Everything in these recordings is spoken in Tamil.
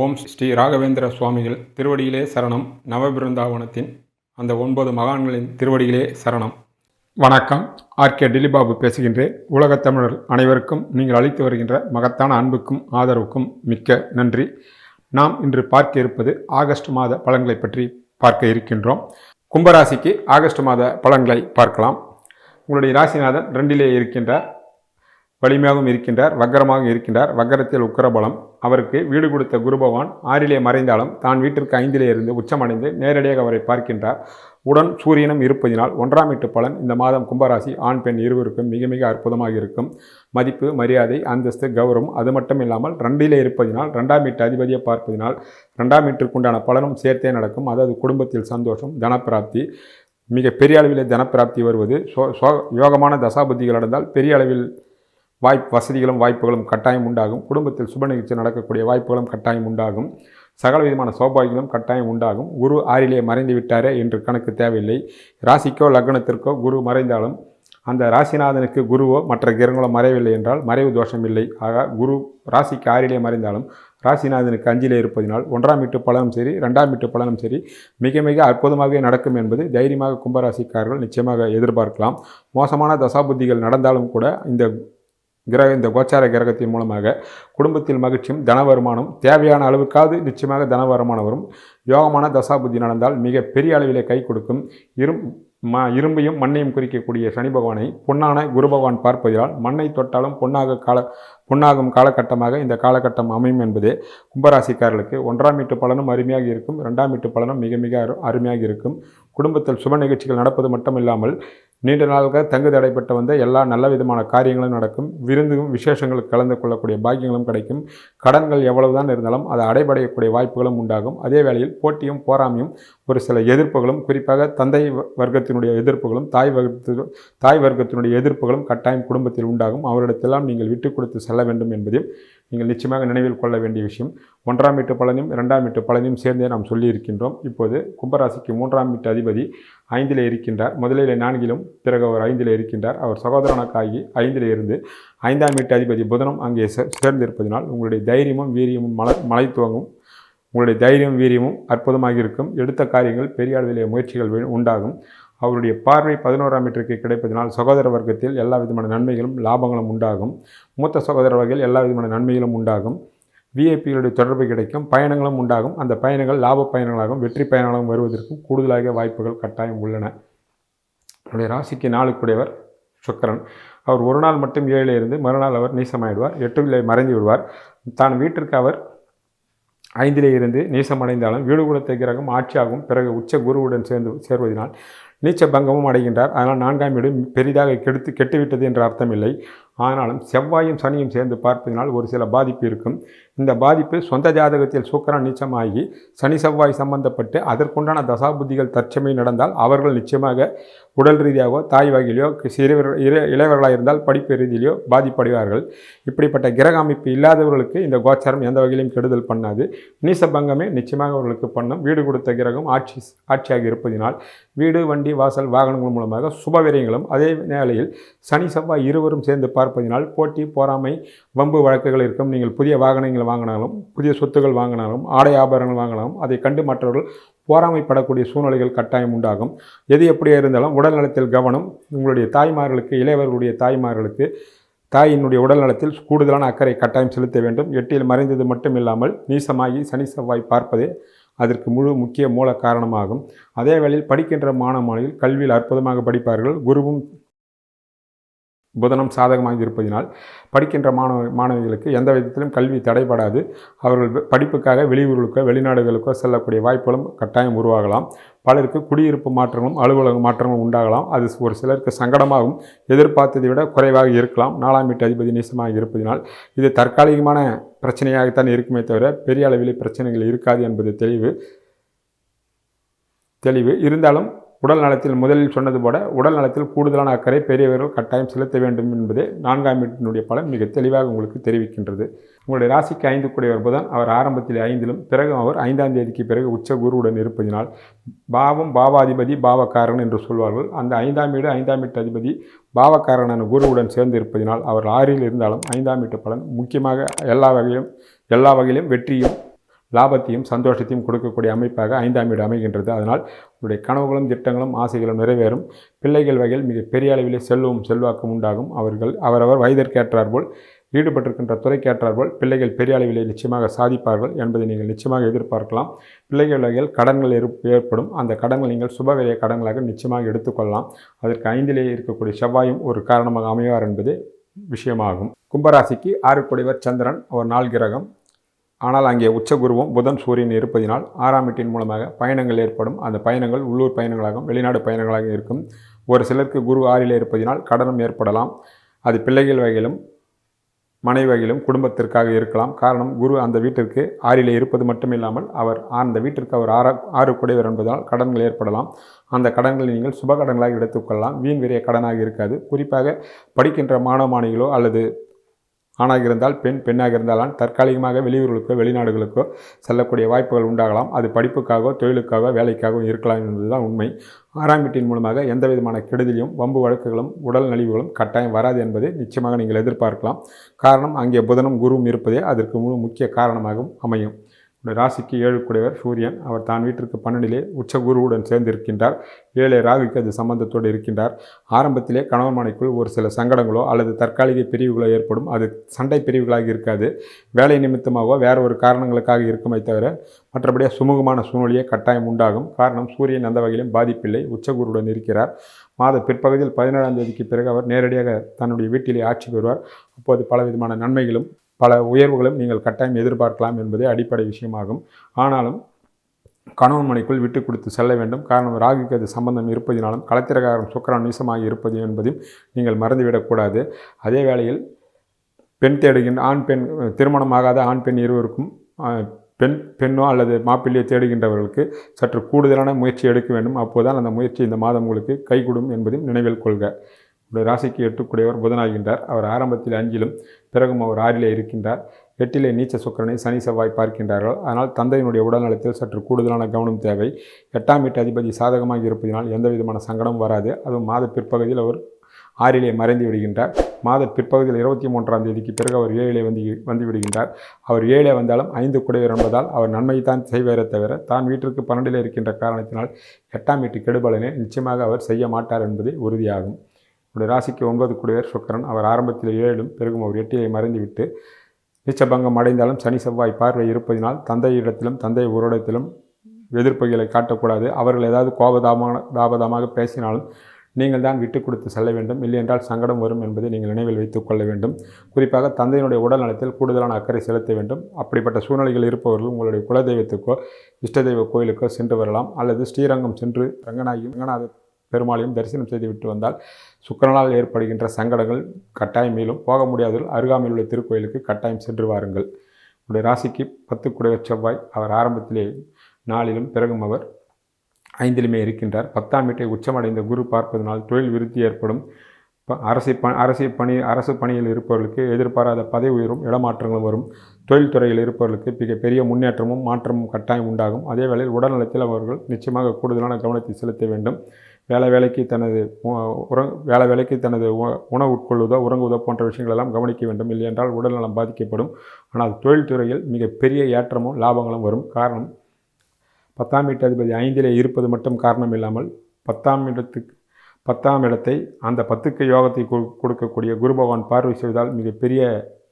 ஓம் ஸ்ரீ ராகவேந்திர சுவாமிகள் திருவடியிலே சரணம். நவபிருந்தாவனத்தின் அந்த 9 மகான்களின் திருவடியிலே சரணம். வணக்கம். ஆர்கே டில்லிபாபு பேசுகின்றேன். உலகத் தமிழர் அனைவருக்கும் நீங்கள் அளித்து வருகின்ற மகத்தான அன்புக்கும் ஆதரவுக்கும் மிக்க நன்றி. நாம் இன்று பார்க்க இருப்பது ஆகஸ்ட் மாத பலன்களை பற்றி பார்க்க இருக்கின்றோம். கும்பராசிக்கு ஆகஸ்ட் மாத பலன்களை பார்க்கலாம். உங்களுடைய ராசிநாதன் 2லே இருக்கின்றார், வலிமையாகவும் இருக்கின்றார், வக்கரமாக இருக்கின்றார். வக்கரத்தில் உக்கிரபலம். அவருக்கு வீடு கொடுத்த குரு பகவான் 6லே மறைந்தாலும் தான் வீட்டிற்கு 5லே இருந்து உச்சமடைந்து நேரடியாக அவரை பார்க்கின்றார். உடன் சூரியனும் இருப்பதினால் 1ஆம் வீட்டு பலன் இந்த மாதம் கும்பராசி ஆண் பெண் இருவருக்கும் மிக மிக அற்புதமாக இருக்கும். மதிப்பு, மரியாதை, அந்தஸ்து, கௌரவம். அது மட்டும் இல்லாமல் 2லே இருப்பதினால் 2ஆம் வீட்டு அதிபதியை பார்ப்பதினால் 2ஆம் வீட்டிற்குண்டான பலனும் சேர்த்தே நடக்கும். அதாவது குடும்பத்தில் சந்தோஷம், தனப்பிராப்தி, மிக பெரிய அளவிலே தனப்பிராப்தி வருவது, யோகமான தசாபுத்திகள் நடந்தால் பெரிய அளவில் வசதிகளும் வாய்ப்புகளும் கட்டாயம் உண்டாகும். குடும்பத்தில் சுப நிகழ்ச்சி நடக்கக்கூடிய வாய்ப்புகளும் கட்டாயம் உண்டாகும். சகல விதமான சௌபாகியங்களும் கட்டாயம் உண்டாகும். குரு 6லே மறைந்து விட்டாரே என்று கணக்கு தேவையில்லை. ராசிக்கோ லக்னத்திற்கோ குரு மறைந்தாலும் அந்த ராசிநாதனுக்கு குருவோ மற்ற கிரகங்களோ மறையவில்லை என்றால் மறைவு தோஷம் இல்லை. ஆக குரு ராசிக்கு 6லே மறைந்தாலும் ராசிநாதனுக்கு 5லே இருப்பதினால் 1ஆம் வீட்டு பலனும் சரி 2ஆம் வீட்டு பலனும் சரி மிக மிக அற்புதமாகவே நடக்கும் என்பது தைரியமாக கும்பராசிக்காரர்கள் நிச்சயமாக எதிர்பார்க்கலாம். மோசமான தசாபுத்திகள் நடந்தாலும் கூட இந்த கோச்சார கிரகத்தின் மூலமாக குடும்பத்தில் மகிழ்ச்சியும் தன வருமானம் தேவையான அளவுக்காவது நிச்சயமாக தன வருமானம் வரும். யோகமான தசாபுத்தி நடந்தால் மிக பெரிய அளவிலே கை கொடுக்கும். இரும்பையும் மண்ணையும் குறிக்கக்கூடிய சனி பகவானை பொன்னான குரு பகவான் பார்ப்பதால் மண்ணை தொட்டாலும் பொன்னாகும் காலகட்டமாக இந்த காலகட்டம் அமையும் என்பதே கும்பராசிக்காரர்களுக்கு 1ஆம் வீட்டு பலனும் அருமையாக இருக்கும். 2ஆம் வீட்டு பலனும் மிக மிக அருமையாக இருக்கும். குடும்பத்தில் சுப நிகழ்ச்சிகள் நடப்பது மட்டும் இல்லாமல் நீண்ட நாளாக தங்கு தடைப்பட்டு வந்த எல்லா நல்ல விதமான காரியங்களும் நடக்கும். விருந்தும் விசேஷங்களுக்கு கலந்து கொள்ளக்கூடிய பாக்கியங்களும் கிடைக்கும். கடன்கள் எவ்வளவுதான் இருந்தாலும் அதை அடைபடையக்கூடிய வாய்ப்புகளும் உண்டாகும். அதே வேளையில் போட்டியும் போராமையும் ஒரு சில எதிர்ப்புகளும், குறிப்பாக தந்தை வர்க்கத்தினுடைய எதிர்ப்புகளும் தாய் வர்க்கத்தினுடைய எதிர்ப்புகளும் கட்டாயம் குடும்பத்தில் உண்டாகும். அவரிடத்தெல்லாம் நீங்கள் விட்டு கொடுத்து செல்ல வேண்டும் என்பதையும் நீங்கள் நிச்சயமாக நினைவில் கொள்ள வேண்டிய விஷயம். 1ஆம் வீட்டு பலனையும் 2ஆம் வீட்டு பலனையும் சேர்ந்தே நாம் சொல்லி இருக்கின்றோம். இப்போது கும்பராசிக்கு 3ஆம் வீட்டு அதிபதி 5லே இருக்கின்றார். முதலிலே 4லும் பிறகு அவர் 5லே இருக்கின்றார். அவர் சகோதரனுக்காகி 5லே இருந்து 5ஆம் வீட்டு அதிபதி புதனும் அங்கே சேர்ந்திருப்பதனால் உங்களுடைய தைரியமும் வீரியமும் மலை துவங்கும். உங்களுடைய தைரியம் வீரியமும் அற்புதமாக இருக்கும். எடுத்த காரியங்கள் பெரிய அளவிலே முயற்சிகள் உண்டாகும். அவருடைய பார்வை 11ஆம் வீட்டிற்கு கிடைப்பதனால் சகோதர வர்க்கத்தில் எல்லா விதமான நன்மைகளும் லாபங்களும் உண்டாகும். மூத்த சகோதர வகையில் எல்லா விதமான நன்மைகளும் உண்டாகும். விஐபிகளுடைய தொடர்பு கிடைக்கும். பயணங்களும் உண்டாகும். அந்த பயணங்கள் லாப பயணங்களாகவும் வெற்றி பயணங்களாகவும் வருவதற்கும் கூடுதலாக வாய்ப்புகள் கட்டாயம் உள்ளன. அவருடைய ராசிக்கு 4 சுக்கிரன். அவர் ஒரு நாள் மட்டும் 7லே இருந்து மறுநாள் அவர் நீசமாயிடுவார். 8லே மறைந்து விடுவார். தான் வீட்டிற்கு அவர் 5லே இருந்து நீசமடைந்தாலும் வீடு குலத்தை கிரகம் ஆட்சியாகவும் பிறகு உச்ச குருவுடன் சேர்வதனால் நீச்ச பங்கமும் அடைகின்றார். அதனால் 4ஆம் வீடு பெரிதாக கெட்டுவிட்டது என்ற அர்த்தம் இல்லை. ஆனாலும் செவ்வாயும் சனியும் சேர்ந்து பார்ப்பதனால் ஒரு சில பாதிப்பு இருக்கும். இந்த பாதிப்பு சொந்த ஜாதகத்தில் சுக்கிரன் நீச்சமாகி சனி செவ்வாய் சம்பந்தப்பட்டு அதற்குண்டான தசாபுத்திகள் தற்சமயம் நடந்தால் அவர்கள் நிச்சயமாக உடல் ரீதியாகவோ தாய் வகையிலையோ இளையவர்களாக இருந்தால் படிப்பு ரீதியிலையோ பாதிப்படைவார்கள். இப்படிப்பட்ட கிரக அமைப்பு இல்லாதவர்களுக்கு இந்த எந்த வகையிலும் கெடுதல் பண்ணாது. நீசபங்கமே நிச்சயமாக அவர்களுக்கு பண்ணும். வீடு கொடுத்த கிரகம் ஆட்சியாக இருப்பதினால் வீடு, வண்டி, வாசல், வாகனங்கள் மூலமாக சுபவிரயங்களும், அதே வேளையில் சனி செவ்வாய் இருவரும் சேர்ந்து பார்ப்பதினால் போட்டி, போராமை, வம்பு வழக்குகள் இருக்கும். நீங்கள் புதிய வாகனங்கள் வாங்கினாலும், புதிய சொத்துக்கள் வாங்கினாலும், ஆடை ஆபரணங்கள் வாங்கினாலும் அதை கண்டு மற்றவர்கள் போராமைப்படக்கூடிய சூழ்நிலைகள் கட்டாயம் உண்டாகும். எது எப்படியே இருந்தாலும் உடல் நலத்தில் கவனம். உங்களுடைய தாய்மார்களுக்கு, இளையவர்களுடைய தாய்மார்களுக்கு தாயினுடைய உடல் நலத்தில் கூடுதலான அக்கறை கட்டாயம் செலுத்த வேண்டும். 8ல் மறைந்தது மட்டும் இல்லாமல் நீசமாகி சனி செவ்வாய் பார்ப்பதே அதற்கு முக்கிய மூல காரணமாகும். அதே வேளையில் படிக்கின்ற மாணவர்கள் கல்வியில் அற்புதமாக படிப்பார்கள். குருவும் புதனும் சாதகமாக இருப்பதினால் படிக்கின்ற மாணவிகளுக்கு எந்த விதத்திலும் கல்வி தடைபடாது. அவர்கள் படிப்புக்காக வெளியூர்களுக்கோ வெளிநாடுகளுக்கோ செல்லக்கூடிய வாய்ப்புகளும் கட்டாயம் உருவாகலாம். பலருக்கு குடியிருப்பு மாற்றங்களும் அலுவலக மாற்றங்களும் உண்டாகலாம். அது ஒரு சிலருக்கு சங்கடமாகவும் எதிர்பார்த்ததை விட குறைவாக இருக்கலாம். 4ஆம் வீட்டு அதிபதி நீசமாக இருப்பதினால் இது தற்காலிகமான பிரச்சனையாகத்தான் இருக்குமே தவிர பெரிய அளவிலே பிரச்சனைகள் இருக்காது என்பது தெளிவு இருந்தாலும் உடல் நலத்தில் முதலில் சொன்னது போல உடல் நலத்தில் கூடுதலான அக்கறை பெரியவர்கள் கட்டாயம் செலுத்த வேண்டும் என்பதே 4ஆம் வீட்டினுடைய பலன் மிக தெளிவாக உங்களுக்கு தெரிவிக்கின்றது. உங்களுடைய ராசிக்கு 5 புதன் அவர் ஆரம்பத்தில் 5லும் பிறகு அவர் 5ஆம் தேதிக்கு பிறகு உச்ச குருவுடன் இருப்பதினால் பாவம் பாவாதிபதி பாவக்காரன் என்று சொல்வார்கள். அந்த 5ஆம் வீடு 5ஆம் வீட்டு அதிபதி பாவக்காரனான குருவுடன் சேர்ந்து இருப்பதினால் அவர் 6ல் இருந்தாலும் 5ஆம் வீட்டு பலன் முக்கியமாக எல்லா வகையிலும் வெற்றியும் லாபத்தையும் சந்தோஷத்தையும் கொடுக்கக்கூடிய அமைப்பாக 5ஆம் வீடு அமைகின்றது. அதனால் உங்களுடைய கனவுகளும் திட்டங்களும் ஆசைகளும் நிறைவேறும். பிள்ளைகள் வகையில் மிக பெரிய அளவிலே செல்வாக்கும் உண்டாகும். அவரவர் வயதிற்கேற்றாற்போல் ஈடுபட்டிருக்கின்ற துறைக்கேற்றாற்போல் பிள்ளைகள் பெரிய அளவிலே நிச்சயமாக சாதிப்பார்கள் என்பதை நீங்கள் நிச்சயமாக எதிர்பார்க்கலாம். பிள்ளைகள் வகையில் கடன்கள் ஏற்படும். அந்த கடன்கள் நீங்கள் சுபவிரய கடன்களாக நிச்சயமாக எடுத்துக்கொள்ளலாம். அதற்கு 5லே இருக்கக்கூடிய செவ்வாயும் ஒரு காரணமாக அமைவார் என்பது விஷயமாகும். கும்பராசிக்கு 6 குடைவர் சந்திரன் ஒரு நாள் கிரகம். ஆனால் அங்கே உச்சகுருவும் புதன் சூரியன் இருப்பதினால் 6ஆம் வீட்டின் மூலமாக பயணங்கள் ஏற்படும். அந்த பயணங்கள் உள்ளூர் பயணங்களாகவும் வெளிநாடு பயணங்களாக இருக்கும். ஒரு சிலருக்கு குரு 6லே இருப்பதினால் கடனும் ஏற்படலாம். அது பிள்ளைகள் வகையிலும் மனைவி வகையிலும் குடும்பத்திற்காக இருக்கலாம். காரணம், குரு அந்த வீட்டிற்கு 6லே இருப்பது மட்டுமில்லாமல் அந்த வீட்டிற்கு அவர் 6 குடைவர் என்பதால் கடன்கள் ஏற்படலாம். அந்த கடன்களை நீங்கள் சுப கடன்களாக எடுத்துக்கொள்ளலாம். வீண் விரைய கடனாக இருக்காது. குறிப்பாக படிக்கின்ற மாணவ மாணவிகளோ அல்லது ஆணாக இருந்தால் பெண்ணாக இருந்தாலும் தற்காலிகமாக வெளியூர்களுக்கோ வெளிநாடுகளுக்கோ செல்லக்கூடிய வாய்ப்புகள் உண்டாகலாம். அது படிப்புக்காகவோ தொழிலுக்காகவோ வேலைக்காகவோ இருக்கலாம் என்பதுதான் உண்மை. 6ஆம் வீட்டின் மூலமாக எந்த விதமான கெடுதலையும் வம்பு வழக்குகளும் உடல் நலிவுகளும் கட்டாயம் வராது என்பதை நிச்சயமாக நீங்கள் எதிர்பார்க்கலாம். காரணம், அங்கே புதனும் குருவும் இருப்பதே அதற்கு முக்கிய காரணமாகவும் அமையும். ராசிக்கு 7 குடைவர் சூரியன். அவர் தான் வீட்டிற்கு 12லே உச்ச குருவுடன் சேர்ந்து இருக்கின்றார். 7 ராகுக்கு அது சம்பந்தத்தோடு இருக்கின்றார். ஆரம்பத்திலே கணவன் மனைக்குள் ஒரு சில சங்கடங்களோ அல்லது தற்காலிக பிரிவுகளோ ஏற்படும். அது சண்டை பிரிவுகளாக இருக்காது. வேலை நிமித்தமாகவோ வேறு ஒரு காரணங்களுக்காக இருக்குமே தவிர மற்றபடியாக சுமூகமான சூழ்நிலையே கட்டாயம் உண்டாகும். காரணம், சூரியன் அந்த வகையிலும் பாதிப்பில்லை. உச்சகுருவுடன் இருக்கிறார். மாத பிற்பகுதியில் 17ஆம் தேதிக்கு பிறகு அவர் நேரடியாக தன்னுடைய வீட்டிலே ஆட்சி பெறுவார். அப்போது பலவிதமான நன்மைகளும் பல உயர்வுகளும் நீங்கள் கட்டாயம் எதிர்பார்க்கலாம் என்பதே அடிப்படை விஷயமாகும். ஆனாலும் கணவன் மனைக்குள் விட்டு கொடுத்து செல்ல வேண்டும். காரணம், ராகுக்கு அது சம்பந்தம் இருப்பதினாலும் களத்திரகாரம் சுக்கிரன் நீசமாக இருப்பது என்பதையும் நீங்கள் மறந்துவிடக்கூடாது. அதே வேளையில் பெண் தேடுகின்ற ஆண் பெண் திருமணமாகாத ஆண் பெண் இருவருக்கும் பெண்ணோ அல்லது மாப்பிள்ளையோ தேடுகின்றவர்களுக்கு சற்று கூடுதலான முயற்சி எடுக்க வேண்டும். அப்போதுதான் அந்த முயற்சி இந்த மாதம் உங்களுக்கு கைகூடும் என்பதையும் நினைவில் கொள்க. ராசிக்கு 8 குடையவர் புதனாகின்றார். அவர் ஆரம்பத்தில் 5லும் பிறகும் அவர் 6லே இருக்கின்றார். 8லே நீச்ச சுக்கிரனை சனி செவ்வாய் பார்க்கின்றார்கள். அதனால் தந்தையினுடைய உடல்நலத்தில் சற்று கூடுதலான கவனம் தேவை. 8ஆம் வீட்டு அதிபதி சாதகமாக இருப்பதனால் எந்த விதமான சங்கடமும் வராது. அதுவும் மாத பிற்பகுதியில் அவர் 6லே மறைந்து விடுகின்றார். மாத பிற்பகுதியில் 23ஆம் தேதிக்கு பிறகு அவர் 7லே வந்து விடுகின்றார். அவர் 7லே வந்தாலும் 5 குடையவர் என்பதால் அவர் நன்மைத்தான் செய்வாரே தவிர தான் வீட்டிற்கு 12லே இருக்கின்ற காரணத்தினால் 8ஆம் வீட்டு கெடுபலனை நிச்சயமாக அவர் செய்ய மாட்டார் என்பது உறுதியாகும். ராசிக்கு 9 குடையவர் சுக்கிரன். அவர் ஆரம்பத்தில் 7லும் பிறகும் அவர் 8லே மறைந்துவிட்டு நீச்சபங்கம் அடைந்தாலும் சனி செவ்வாய் பார்வை இருப்பதினால் தந்தையிடத்திலும் தந்தை உருவத்திலும் எதிர்ப்புகளை காட்டக்கூடாது. அவர்கள் ஏதாவது தாபதமாக பேசினாலும் நீங்கள் தான் விட்டு கொடுத்து செல்ல வேண்டும். இல்லையென்றால் சங்கடம் வரும் என்பதை நீங்கள் நினைவில் வைத்துக் கொள்ள வேண்டும். குறிப்பாக தந்தையினுடைய உடல் நலத்தில் கூடுதலான அக்கறை செலுத்த வேண்டும். அப்படிப்பட்ட சூழ்நிலைகள் இருப்பவர்கள் உங்களுடைய குலதெய்வத்துக்கோ இஷ்ட தெய்வ கோயிலுக்கோ சென்று வரலாம். அல்லது ஸ்ரீரங்கம் சென்று ரங்கநாத பெருமாளையும் தரிசனம் செய்துவிட்டு வந்தால் சுக்கிரனால் ஏற்படுகின்ற சங்கடங்கள் கட்டாயம் மேலும் போக முடியாதவர்கள் அருகாமையில் உள்ள திருக்கோயிலுக்கு கட்டாயம் சென்று வாருங்கள். உடைய ராசிக்கு 10 குடைவர் செவ்வாய். அவர் ஆரம்பத்திலே 4லும் பிறகும் அவர் 5லுமே இருக்கின்றார். 10ஆம் வீட்டை உச்சமடைந்த குரு பார்ப்பதனால் தொழில் விருத்தி ஏற்படும். அரசு பணியில் இருப்பவர்களுக்கு எதிர்பாராத பதவி உயரும் இடமாற்றங்களும் வரும். தொழில்துறையில் இருப்பவர்களுக்கு மிகப்பெரிய முன்னேற்றமும் மாற்றமும் கட்டாயம் உண்டாகும். அதே வேளையில் உடல்நலத்தில் அவர்கள் நிச்சயமாக கூடுதலான கவனத்தை செலுத்த வேண்டும். வேலை வேலைக்கு தனது உணவு உட்கொள்வதோ உறங்குவதோ போன்ற விஷயங்களெல்லாம் கவனிக்க வேண்டும். இல்லையென்றால் உடல்நலம் பாதிக்கப்படும். ஆனால் தொழில்துறையில் மிகப்பெரிய ஏற்றமும் லாபங்களும் வரும். காரணம், 10ஆம் வீட்டு அதிபதி 5லே இருப்பது மட்டும் காரணம் இல்லாமல் 10ஆம் இடத்தை அந்த 10க்கு யோகத்தை கொடுக்கக்கூடிய குரு பகவான் பார்வை செய்வதால் மிகப்பெரிய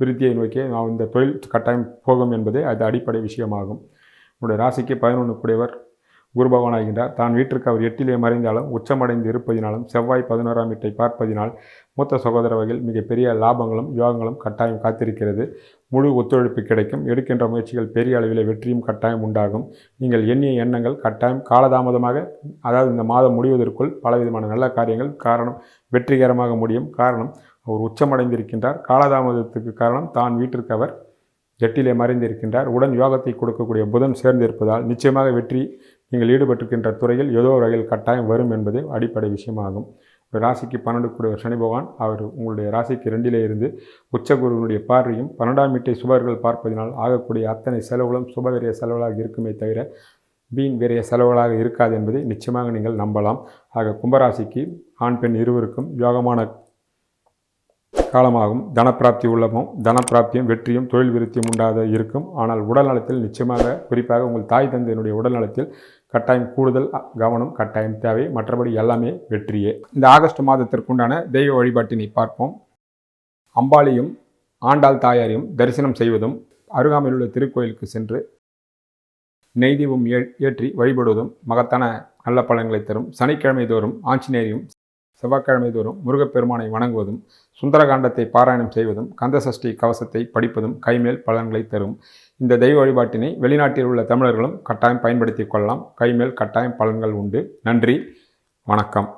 விருத்தியை நோக்கி இந்த தொழில் கட்டாயம் போகும் என்பதே அது அடிப்படை விஷயமாகும். உங்களுடைய ராசிக்கு 11 குடையவர் குரு பகவான் ஆகின்றார். தான் வீட்டிற்கு அவர் 8லே மறைந்தாலும் உச்சமடைந்து இருப்பதினாலும் செவ்வாய் 11ஆம் வீட்டை பார்ப்பதினால் மூத்த சகோதர வகையில் மிகப்பெரிய லாபங்களும் யோகங்களும் கட்டாயம் காத்திருக்கிறது. முழு ஒத்துழைப்பு கிடைக்கும். எடுக்கின்ற முயற்சிகள் பெரிய அளவில் வெற்றியும் கட்டாயம் உண்டாகும். நீங்கள் எண்ணிய எண்ணங்கள் கட்டாயம் காலதாமதமாக, அதாவது இந்த மாதம் முடிவதற்குள் பலவிதமான நல்ல காரியங்கள் வெற்றிகரமாக முடியும். காரணம், அவர் உச்சமடைந்திருக்கின்றார். காலதாமதத்துக்கு காரணம் தான் வீட்டிற்கு அவர் 8லே மறைந்திருக்கின்றார். உடன் யோகத்தை கொடுக்கக்கூடிய புதன் சேர்ந்திருப்பதால் நிச்சயமாக வெற்றி நீங்கள் ஈடுபட்டிருக்கின்ற துறையில் ஏதோ ஒரு வகையில் கட்டாயம் வரும் என்பது அடிப்படை விஷயமாகும். ராசிக்கு 12 குடையவர் சனி பகவான். அவர் உங்களுடைய ராசிக்கு 2லே இருந்து உச்சகுருவினுடைய பார்வையும் 12ஆம் வீட்டை சுபர்கள் பார்ப்பதினால் ஆகக்கூடிய அத்தனை செலவுகளும் சுபவிரிய செலவுகளாக இருக்குமே தவிர வீண் விரைய செலவுகளாக இருக்காது என்பதை நிச்சயமாக நீங்கள் நம்பலாம். ஆக கும்பராசிக்கு ஆண் பெண் இருவருக்கும் யோகமான காலமாகும். தனப்பிராப்தி உள்ளமும் தனப்பிராப்தியும் வெற்றியும் தொழில் விருத்தியும் உண்டாக இருக்கும். ஆனால் உடல் நலத்தில் நிச்சயமாக, குறிப்பாக உங்கள் தாய் தந்தையினுடைய உடல் நலத்தில் கட்டாயம் கூடுதல் கவனம் கட்டாயம் தேவை. மற்றபடி எல்லாமே வெற்றியே. இந்த ஆகஸ்ட் மாதத்திற்குண்டான தெய்வ வழிபாட்டினை பார்ப்போம். அம்பாளையும் ஆண்டாள் தாயாரையும் தரிசனம் செய்வதும், அருகாமையில் உள்ள திருக்கோயிலுக்கு சென்று நெய் தீபம் ஏற்றி வழிபடுவதும் மகத்தான நல்ல பலன்களை தரும். சனிக்கிழமை தோறும் ஆஞ்சநேயரையும், செவ்வாய்க்கிழமை தோறும் முருகப்பெருமானை வணங்குவதும், சுந்தரகாண்டத்தை பாராயணம் செய்வதும், கந்தசஷ்டி கவசத்தை படிப்பதும் கைமேல் பலன்களை தரும். இந்த தெய்வ வழிபாட்டினை வெளிநாட்டில் உள்ள தமிழர்களும் கட்டாயம் பயன்படுத்தி கொள்ளலாம். கைமேல் கட்டாயம் பலன்கள் உண்டு. நன்றி, வணக்கம்.